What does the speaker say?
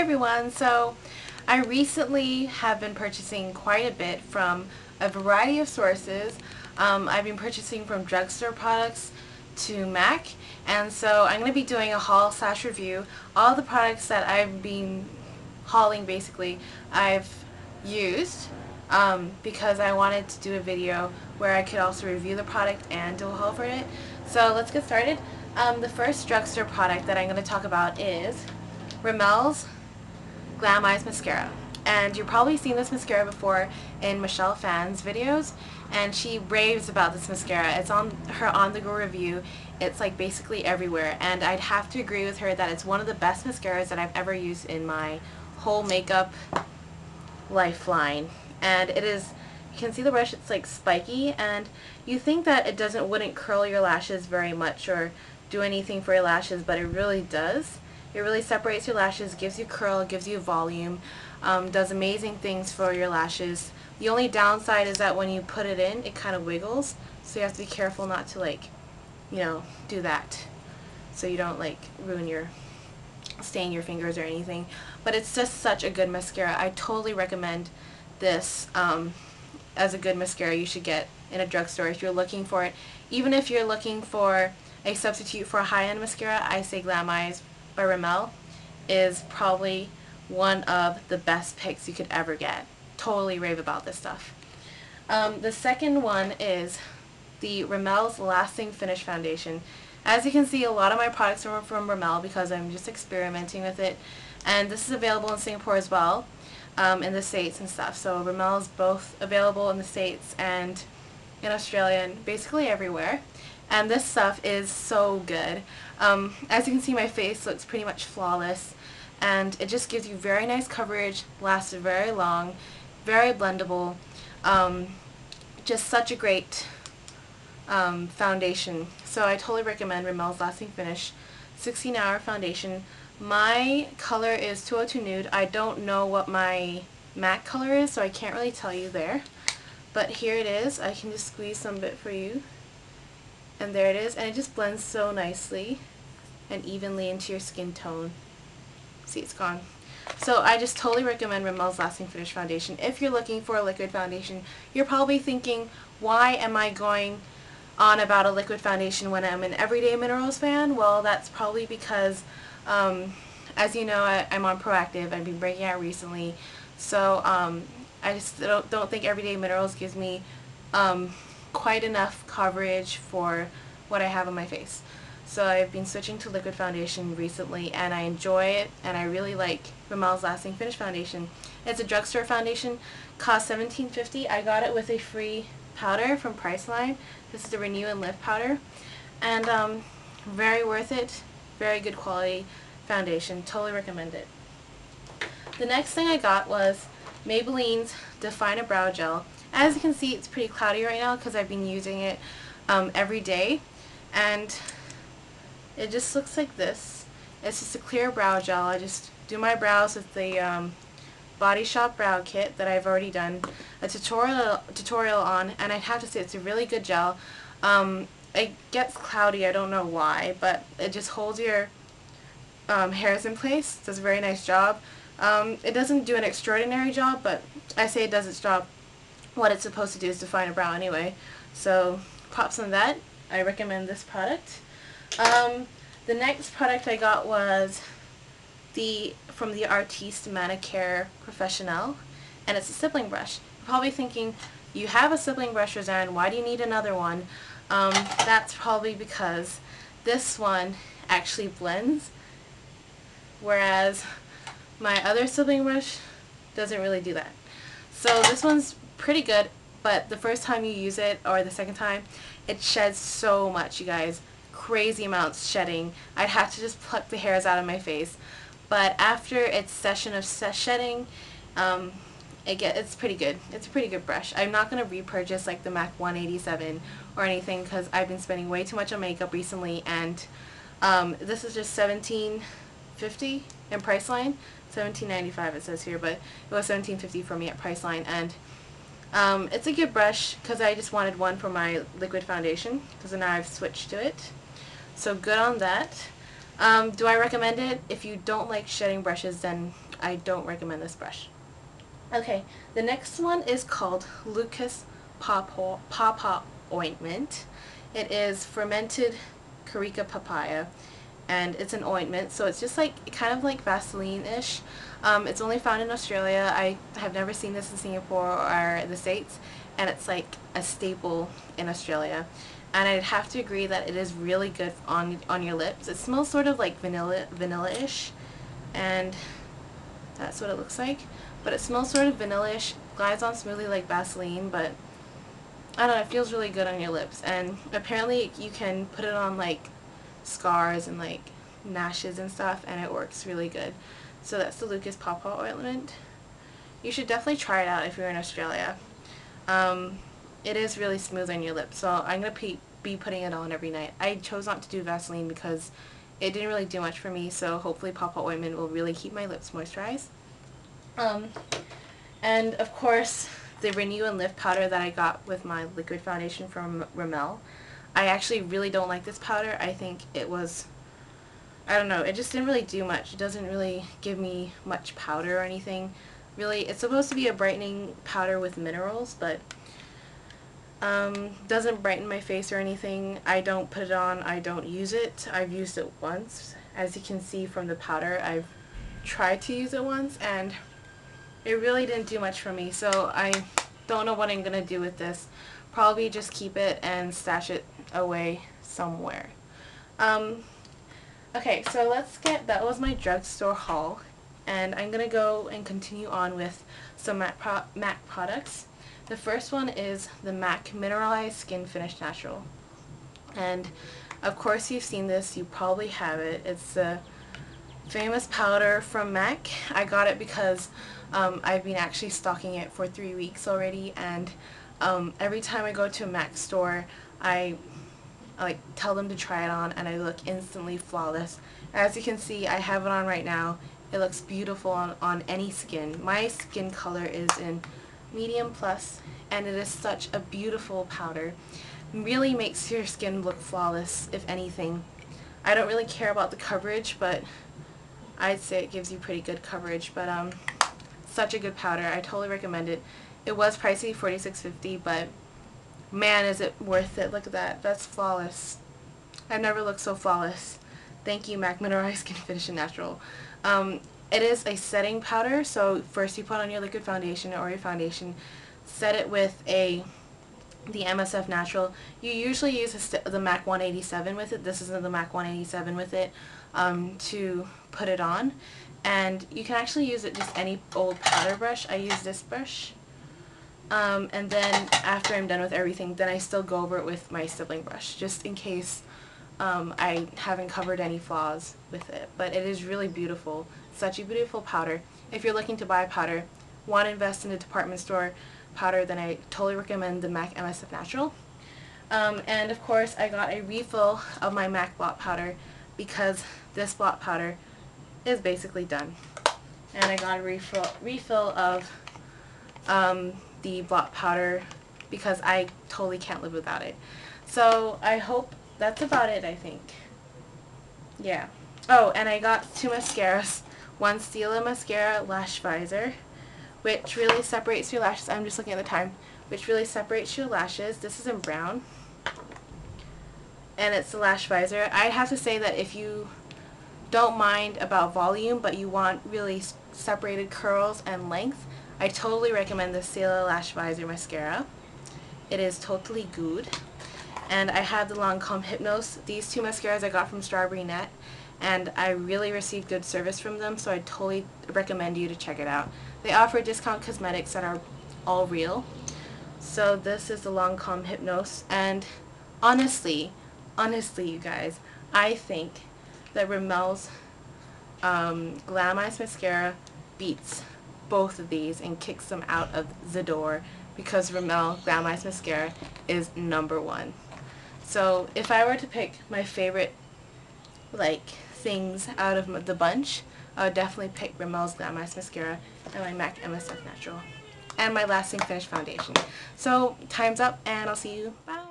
everyone. So I recently have been purchasing quite a bit from a variety of sources. I've been purchasing from drugstore products to MAC, and so I'm going to be doing a haul / review. All the products that I've been hauling, basically, I've used because I wanted to do a video where I could also review the product and do a haul for it. So let's get started. The first drugstore product that I'm going to talk about is Rimmel's Glam Mascara. And you've probably seen this mascara before in Michelle Phan's videos, and she raves about this mascara. It's on her on-the-go review. It's like basically everywhere, and I'd have to agree with her that it's one of the best mascaras that I've ever used in my whole makeup lifeline. And it is, you can see the brush, it's like spiky, and you think that it wouldn't curl your lashes very much or do anything for your lashes, but it really does. It really separates your lashes, gives you curl, gives you volume, does amazing things for your lashes. The only downside is that when you put it in, it kind of wiggles, so you have to be careful not to do that, so you don't stain your fingers or anything. But it's just such a good mascara. I totally recommend this as a good mascara you should get in a drugstore if you're looking for it. Even if you're looking for a substitute for a high-end mascara, I say Glam Eyes by Rimmel is probably one of the best picks you could ever get. Totally rave about this stuff. The second one is the Rimmel's Lasting Finish Foundation. As you can see, a lot of my products are from Rimmel because I'm just experimenting with it, and this is available in Singapore as well, in the States and stuff. So Rimmel is both available in the States and in Australia and basically everywhere. And this stuff is so good. As you can see, my face looks pretty much flawless, and it just gives you very nice coverage, lasts very long, very blendable, just such a great foundation. So I totally recommend Rimmel's Lasting Finish 16-hour foundation. My color is 202 Nude. I don't know what my MAC color is, so I can't really tell you there. But here it is. I can just squeeze some bit for you. And there it is, and it just blends so nicely and evenly into your skin tone. See, it's gone. So I just totally recommend Rimmel's Lasting Finish Foundation. If you're looking for a liquid foundation, you're probably thinking, why am I going on about a liquid foundation when I'm an Everyday Minerals fan? Well, that's probably because, as you know, I'm on Proactive. I've been breaking out recently. So I just don't think Everyday Minerals gives me quite enough coverage for what I have on my face. So I've been switching to liquid foundation recently, and I enjoy it, and I really like Rimmel's Lasting Finish Foundation. It's a drugstore foundation, cost $17.50. I got it with a free powder from Priceline. This is the Renew and Lift powder, and very worth it, very good quality foundation. Totally recommend it. The next thing I got was Maybelline's Define a Brow Gel. As you can see, it's pretty cloudy right now because I've been using it every day, and it just looks like this. It's just a clear brow gel. I just do my brows with the Body Shop Brow Kit that I've already done a tutorial on, and I have to say it's a really good gel. It gets cloudy, I don't know why, but it just holds your hairs in place. It does a very nice job. It doesn't do an extraordinary job, but I say it does its job. What it's supposed to do is define a brow anyway. So props on that. I recommend this product. The next product I got was from the Artiste Manicure Professionel, and it's a stippling brush. You're probably thinking, you have a stippling brush, Roseanne, why do you need another one? That's probably because this one actually blends, whereas my other stippling brush doesn't really do that. So this one's pretty good, but the first time you use it, or the second time, it sheds so much, you guys. Crazy amounts shedding. I'd have to just pluck the hairs out of my face. But after its session of shedding, it's pretty good. It's a pretty good brush. I'm not going to repurchase like the MAC 187 or anything because I've been spending way too much on makeup recently, and this is just $17.50 in Priceline. $17.95 it says here, but it was $17.50 for me at Priceline, and it's a good brush because I just wanted one for my liquid foundation because now I've switched to it. So good on that. Do I recommend it? If you don't like shedding brushes, then I don't recommend this brush. Okay, the next one is called Paw Paw Ointment. It is fermented carica papaya, and it's an ointment, so it's just like kind of like Vaseline-ish. It's only found in Australia. I have never seen this in Singapore or the States, and it's like a staple in Australia. And I'd have to agree that it is really good on your lips. It smells sort of like vanilla-ish, and that's what it looks like. But it smells sort of vanilla-ish, glides on smoothly like Vaseline, but I don't know, it feels really good on your lips. And apparently you can put it on like scars and like lashes and stuff, and it works really good. So that's the Paw Paw Ointment. You should definitely try it out if you're in Australia. It is really smooth on your lips, so I'm going to be putting it on every night. I chose not to do Vaseline because it didn't really do much for me, so hopefully Paw Paw Ointment will really keep my lips moisturized. And of course, the Renew and Lift powder that I got with my liquid foundation from Rimmel. I actually really don't like this powder. I think it was, I don't know, it just didn't really do much. It doesn't really give me much powder or anything. Really, it's supposed to be a brightening powder with minerals, but doesn't brighten my face or anything. I don't put it on. I don't use it. I've used it once. As you can see from the powder, I've tried to use it once, and it really didn't do much for me. So I don't know what I'm going to do with this. Probably just keep it and stash it away somewhere. Okay, so that was my drugstore haul, and I'm going to go and continue on with some MAC products. The first one is the MAC Mineralized Skinfinish Natural. And of course you've seen this, you probably have it. It's the famous powder from MAC. I got it because I've been actually stocking it for 3 weeks already, and every time I go to a MAC store, I like tell them to try it on, and I look instantly flawless. As you can see, I have it on right now. It looks beautiful on any skin. My skin color is in medium plus, and it is such a beautiful powder. Really makes your skin look flawless, if anything. I don't really care about the coverage, but I'd say it gives you pretty good coverage. But such a good powder. I totally recommend it. It was pricey, $46.50, but man, is it worth it. Look at that. That's flawless. I've never looked so flawless. Thank you, MAC Mineralized Skinfinish Natural. It is a setting powder, so first you put on your liquid foundation or your foundation, set it with the MSF Natural. You usually use the MAC 187 with it. This isn't the MAC 187 with it, to put it on. And you can actually use it just any old powder brush. I use this brush. And then after I'm done with everything, then I still go over it with my Stippling brush, just in case I haven't covered any flaws with it. But it is really beautiful. Such a beautiful powder. If you're looking to buy powder, want to invest in a department store powder, then I totally recommend the MAC MSF Natural. And of course, I got a refill of my MAC Blot Powder because this blot powder is basically done. And I got a refill of the blot powder because I totally can't live without it. So I hope that's about it, I think. Yeah. Oh, and I got 2 mascaras. One Stila mascara lash visor, which really separates your lashes. I'm just looking at the time. Which really separates your lashes. This is in brown. And it's the lash visor. I have to say that if you don't mind about volume, but you want really separated curls and length, I totally recommend the Stila Lash Visor Mascara. It is totally good. And I have the Lancome Hypnoese. These 2 mascaras I got from Strawberry Net, and I really received good service from them, so I totally recommend you to check it out. They offer discount cosmetics that are all real. So this is the Lancome Hypnoese, and honestly you guys, I think that Rimmel's Glam Mascara beats both of these and kicks them out of the door, because Rimmel Glam Mascara is #1. So if I were to pick my favorite things out of the bunch, I would definitely pick Rimmel's Glam Mascara and my MAC MSF Natural and my Lasting Finish Foundation. So time's up, and I'll see you. Bye!